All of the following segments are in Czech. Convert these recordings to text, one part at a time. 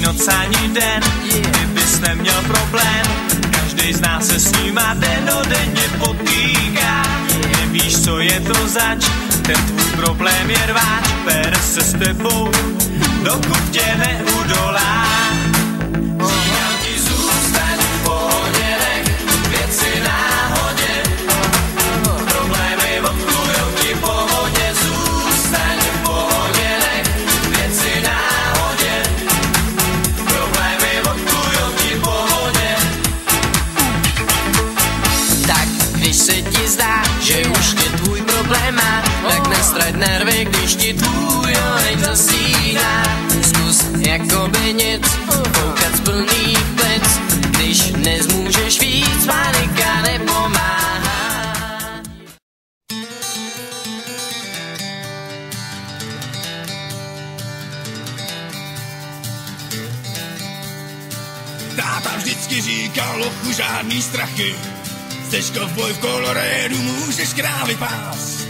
noc ani den, kdybys neměl problém. Každý z nás se s nima denodenně potýká. Nevíš, co je to zač, ten tvůj problém je rváč. Per se s tebou, dokud tě neudolá. Říkám ti, zůstaň v pohodě, nech věci náhodě. Problémy odplujou ti po vodě. Zůstaň v pohodě, nech věci náhodě. Problémy odplujou ti po vodě. Tak když se ti zdá, že už tě tvůj problém má, tak nestrať nervy, když ti tvůj oheň zasíná. Zkus jakoby nic, koukat z plných plic, když nezmůžeš víc, panika nepomáhá. Táta vždycky říkal, lochu, žádný strachy. Jseš kovboj v Colorédu, můžeš krávy pást.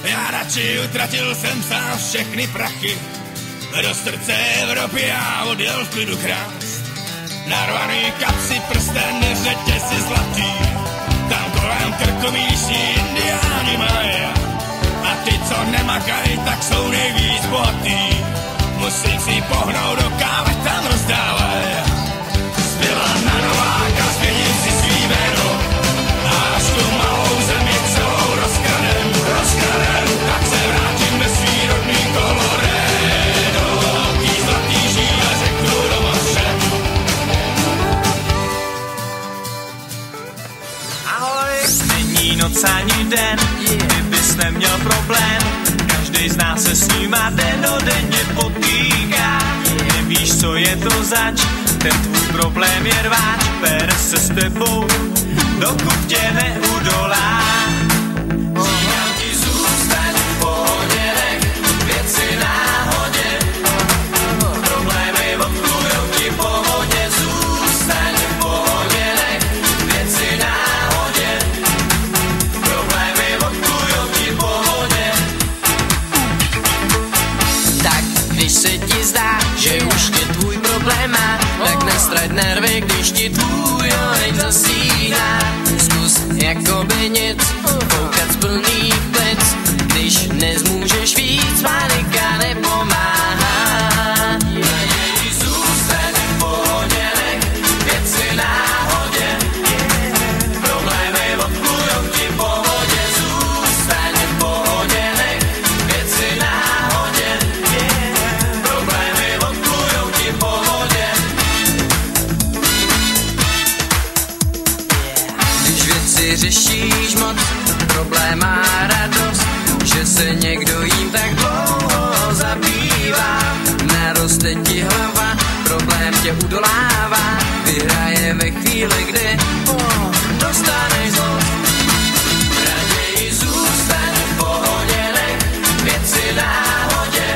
Já radši utratil jsem sám všechny prachy. Do srdce Evropy já odjel v klidu krást. Narvaný kapsy, prsten, řetězy zlatý. Tam kolem krkomíší indiáni mají. A ty, co nemakaj, tak jsou nejvíc bohatý. Musím si pohnout do kávy, tam rozdávaj. Zbyla na Nováka, změním si svý jméno. A až tu malou zemi celou rozkradem, tak se vrátím ve svý rodný Colorado. Tý zlatý žíle řeknu do moře. Ahoj! Není noc ani den, kdybys neměl problém. Každý z nás se s nima denodenně potýká. Nevíš, co je to zač, ten tvůj problém je rváč. Per se s tebou, dokud tě neudolá. Říkám ti, zůstaň v pohodě, nech věci náhodě. Problémy odplujou ti po vodě. Zůstaň v pohodě, nech věci náhodě. Problémy odplujou ti po vodě. Tak když se ti zdá, že už tě tvůj problém má, tak nestrať nervy, když ti tvůj oheň zasíná. Zkus jakoby nic, koukat z plných plic, když nezmůžeš víc, panika nepomáhá. Naději zůstaň v pohodě, nech věci náhodě. Problémy odplujou ti po vodě. Zůstaň v pohodě, nech věci náhodě. Problémy odplujou ti po vodě. Když věci řešíš moc, problém má radost, že se někdo jím tak dlouho zabývá. Naroste ti hlava, problém tě udolává, vyhraje ve chvíli, kdy dostaneš zlost. Raději zůstaň v pohodě, nech věci náhodě.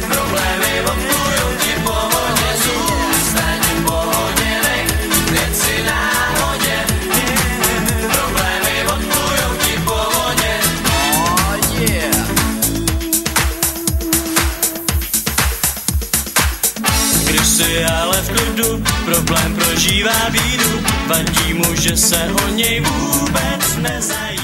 Problémy odplujou ti po vodě. Zůstaň v pohodě, nech věci náhodě. Problémy odplujou ti po vodě. Když si ale v klidu, problém prožívá bídu. Vadí mu, že se o něj vůbec nezajímá.